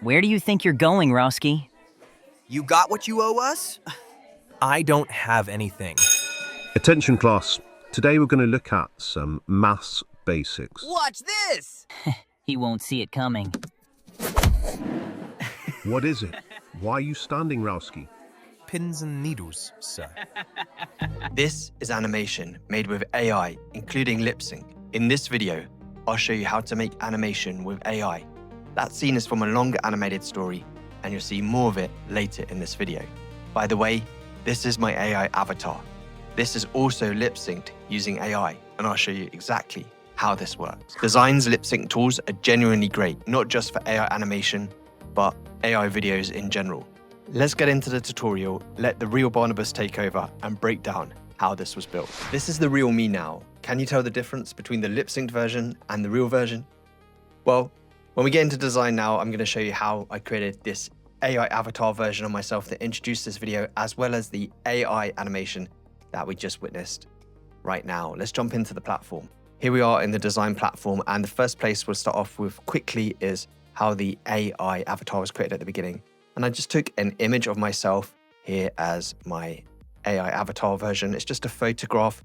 Where do you think you're going, Rowski? You got what you owe us? I don't have anything. Attention class, today we're going to look at some maths basics. Watch this! He won't see it coming. What is it? Why are you standing, Rowski? Pins and needles, sir. This is animation made with AI, including lip sync. In this video, I'll show you how to make animation with AI. That scene is from a longer animated story, and you'll see more of it later in this video. By the way, this is my AI avatar. This is also lip synced using AI, and I'll show you exactly how this works. Dzine's lip sync tools are genuinely great, not just for AI animation, but AI videos in general. Let's get into the tutorial, let the real Barnabas take over and break down how this was built. This is the real me now. Can you tell the difference between the lip synced version and the real version? Well, when we get into Dzine now, I'm going to show you how I created this AI avatar version of myself that introduced this video, as well as the AI animation that we just witnessed right now. Let's jump into the platform. Here we are in the Dzine platform, and the first place we'll start off with quickly is how the AI avatar was created at the beginning. And I just took an image of myself here as my AI avatar version. It's just a photograph,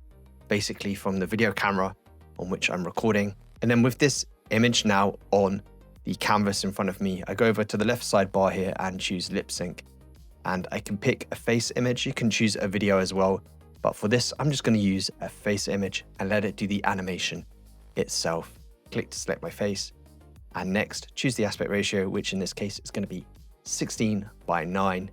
basically from the video camera on which I'm recording. And then with this image now on the canvas in front of me, I go over to the left sidebar here and choose lip sync. And I can pick a face image. You can choose a video as well. But for this, I'm just going to use a face image and let it do the animation itself. Click to select my face. And next, choose the aspect ratio, which in this case is going to be 16:9.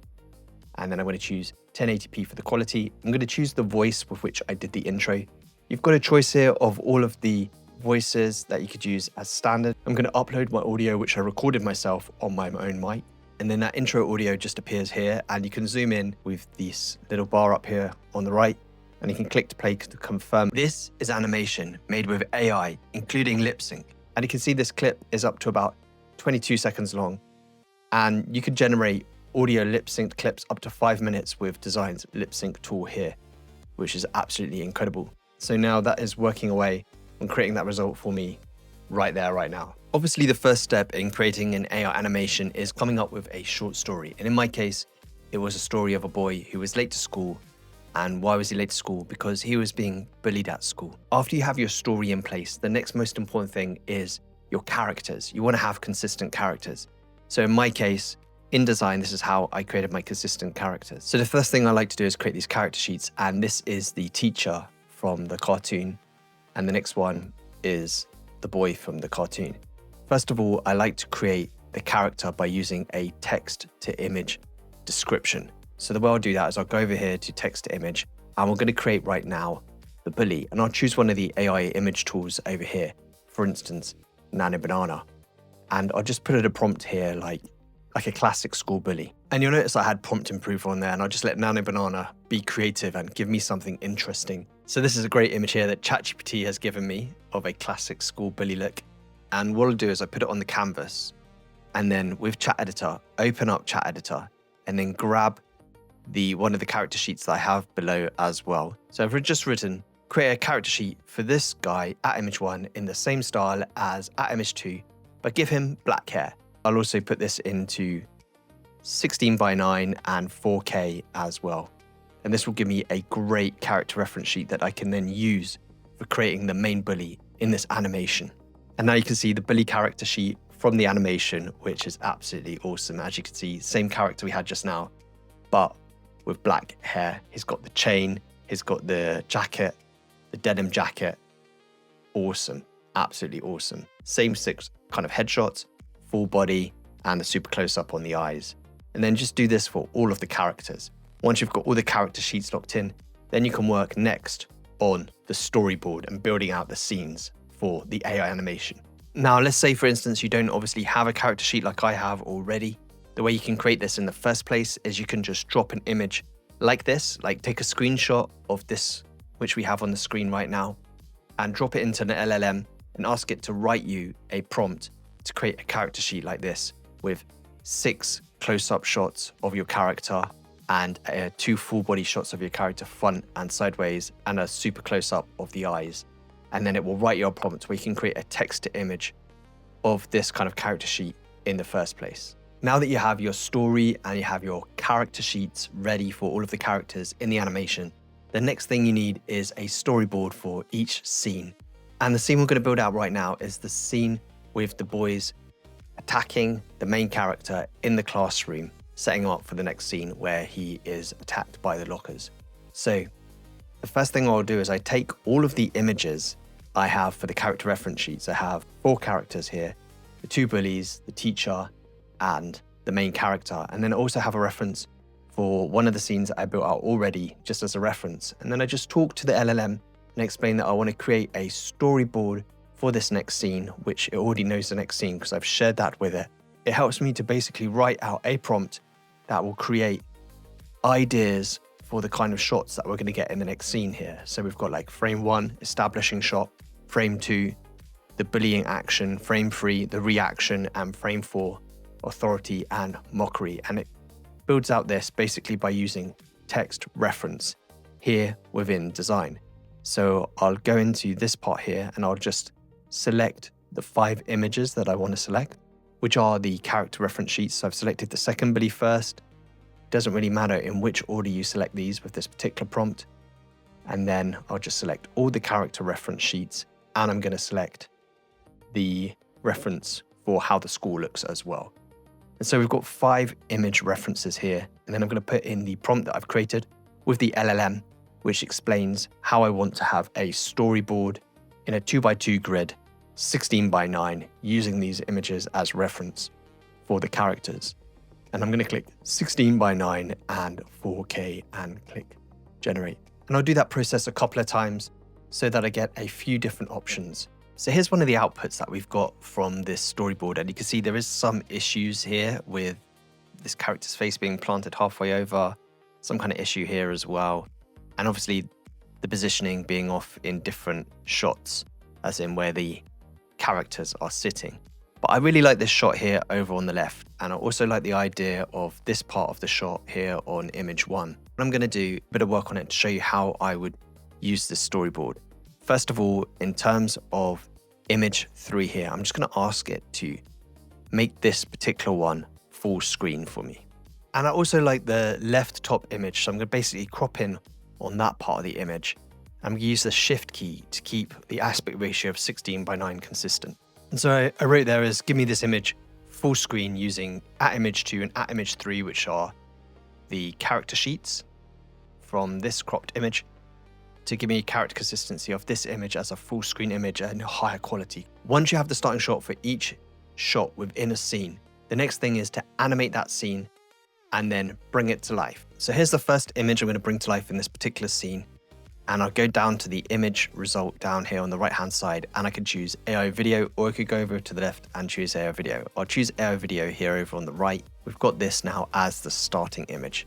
And then I'm going to choose 1080p for the quality. I'm going to choose the voice with which I did the intro. You've got a choice here of all of the voices that you could use as standard. I'm going to upload my audio, which I recorded myself on my own mic. And then that intro audio just appears here, and you can zoom in with this little bar up here on the right, and you can click to play to confirm. This is animation made with AI, including lip sync. And you can see this clip is up to about 22 seconds long. And you can generate audio lip synced clips up to 5 minutes with Dzine's lip sync tool here, which is absolutely incredible. So now that is working away and creating that result for me right there, right now. Obviously, the first step in creating an AI animation is coming up with a short story. And in my case, it was a story of a boy who was late to school. And why was he late to school? Because he was being bullied at school. After you have your story in place, the next most important thing is your characters. You want to have consistent characters. So in my case, in Dzine, this is how I created my consistent characters. So the first thing I like to do is create these character sheets. And this is the teacher from the cartoon. And the next one is the boy from the cartoon. First of all, I like to create the character by using a text to image description. So the way I'll do that is I'll go over here to text to image, and we're going to create right now the bully. And I'll choose one of the AI image tools over here. For instance, Nano Banana. And I'll just put in a prompt here like a classic school bully. And you'll notice I had prompt improver on there, and I'll just let Nano Banana be creative and give me something interesting. So this is a great image here that ChatGPT has given me of a classic school bully look. And what I'll do is I put it on the canvas, and then with Chat Editor, open up Chat Editor, and then grab one of the character sheets that I have below as well. So I've just written, create a character sheet for this guy at image 1 in the same style as at image 2, but give him black hair. I'll also put this into 16:9 and 4K as well. And this will give me a great character reference sheet that I can then use for creating the main bully in this animation. And now you can see the bully character sheet from the animation, which is absolutely awesome. As you can see, same character we had just now, but with black hair. He's got the chain, he's got the jacket, the denim jacket. Awesome, absolutely awesome. Same 6 kind of headshots, full body, and a super close up on the eyes. And then just do this for all of the characters. Once you've got all the character sheets locked in, then you can work next on the storyboard and building out the scenes for the AI animation. Now, let's say, for instance, you don't obviously have a character sheet like I have already. The way you can create this in the first place is you can just drop an image like this, like take a screenshot of this, which we have on the screen right now, and drop it into an LLM and ask it to write you a prompt to create a character sheet like this with 6 close-up shots of your character and 2 full body shots of your character front and sideways and a super close-up of the eyes. And then it will write you a prompt where you can create a text to image of this kind of character sheet in the first place. Now that you have your story and you have your character sheets ready for all of the characters in the animation, the next thing you need is a storyboard for each scene. And the scene we're going to build out right now is the scene with the boys attacking the main character in the classroom, setting him up for the next scene where he is attacked by the lockers. So the first thing I'll do is I take all of the images I have for the character reference sheets. I have 4 characters here, the 2 bullies, the teacher, and the main character. And then I also have a reference for one of the scenes that I built out already, just as a reference. And then I just talk to the LLM and explain that I want to create a storyboard for this next scene, which it already knows the next scene because I've shared that with it. It helps me to basically write out a prompt that will create ideas for the kind of shots that we're going to get in the next scene here. So we've got like frame 1, establishing shot, frame 2, the bullying action, frame 3, the reaction, and frame 4, authority and mockery. And it builds out this basically by using text reference here within design. So I'll go into this part here and I'll just select the 5 images that I want to select, which are the character reference sheets. So I've selected the second bully first. Doesn't really matter in which order you select these with this particular prompt. And then I'll just select all the character reference sheets, and I'm going to select the reference for how the school looks as well. And so we've got 5 image references here, and then I'm going to put in the prompt that I've created with the LLM, which explains how I want to have a storyboard in a 2x2 grid, 16:9, using these images as reference for the characters. And I'm going to click 16:9 and 4K and click generate. And I'll do that process a couple of times so that I get a few different options. So here's one of the outputs that we've got from this storyboard. And you can see there is some issues here with this character's face being planted halfway over, some kind of issue here as well. And obviously the positioning being off in different shots, as in where the characters are sitting. But I really like this shot here over on the left. And I also like the idea of this part of the shot here on image 1. I'm going to do a bit of work on it to show you how I would use this storyboard. First of all, in terms of image 3 here, I'm just going to ask it to make this particular one full screen for me. And I also like the left top image. So I'm going to basically crop in on that part of the image. I'm going to use the shift key to keep the aspect ratio of 16:9 consistent. And so I wrote there is give me this image full screen using @image2 and @image3, which are the character sheets from this cropped image, to give me character consistency of this image as a full screen image and higher quality. Once you have the starting shot for each shot within a scene, the next thing is to animate that scene and then bring it to life. So here's the first image I'm going to bring to life in this particular scene. And I'll go down to the image result down here on the right-hand side, and I can choose AI video, or I could go over to the left and choose AI video. I'll choose AI video here over on the right. We've got this now as the starting image.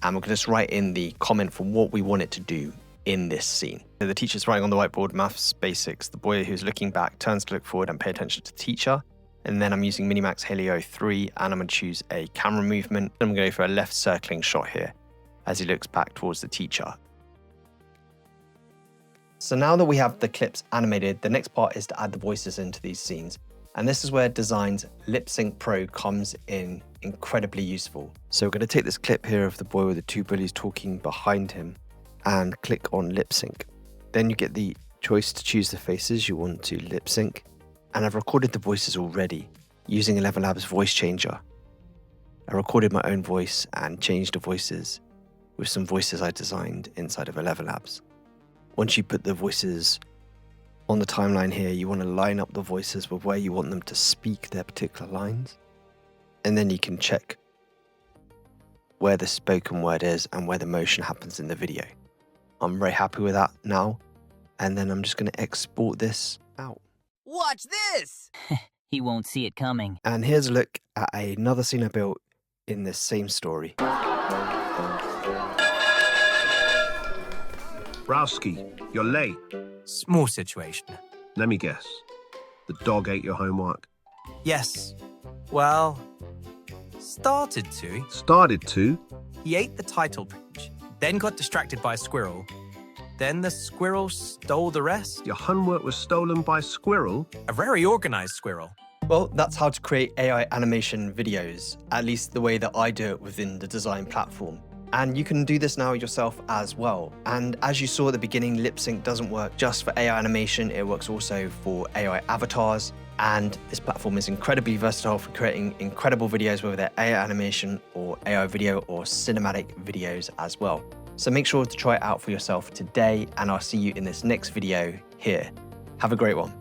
And we're going to just write in the comment for what we want it to do in this scene. So the teacher's writing on the whiteboard, maths basics. The boy who's looking back turns to look forward and pay attention to the teacher. And then I'm using Minimax Helio 3, and I'm going to choose a camera movement. I'm going to go for a left circling shot here as he looks back towards the teacher. So now that we have the clips animated, the next part is to add the voices into these scenes. And this is where Design's Lip Sync Pro comes in incredibly useful. So we're going to take this clip here of the boy with the 2 bullies talking behind him and click on lip sync. Then you get the choice to choose the faces you want to lip sync. And I've recorded the voices already using 11 Labs voice changer. I recorded my own voice and changed the voices with some voices I designed inside of 11 Labs. Once you put the voices on the timeline here, you want to line up the voices with where you want them to speak their particular lines. And then you can check where the spoken word is and where the motion happens in the video. I'm very happy with that now. And then I'm just going to export this out. Watch this! He won't see it coming. And here's a look at another scene I built in this same story. Rowski, you're late. Small situation. Let me guess. The dog ate your homework. Yes. Well, started to. Started to. He ate the title page, then got distracted by a squirrel. Then the squirrel stole the rest. Your homework was stolen by a squirrel. A very organized squirrel. Well, that's how to create AI animation videos, at least the way that I do it within the Dzine platform. And you can do this now yourself as well. And as you saw at the beginning, lip sync doesn't work just for AI animation, it works also for AI avatars. And this platform is incredibly versatile for creating incredible videos, whether they're AI animation or AI video or cinematic videos as well. So make sure to try it out for yourself today, and I'll see you in this next video here. Have a great one.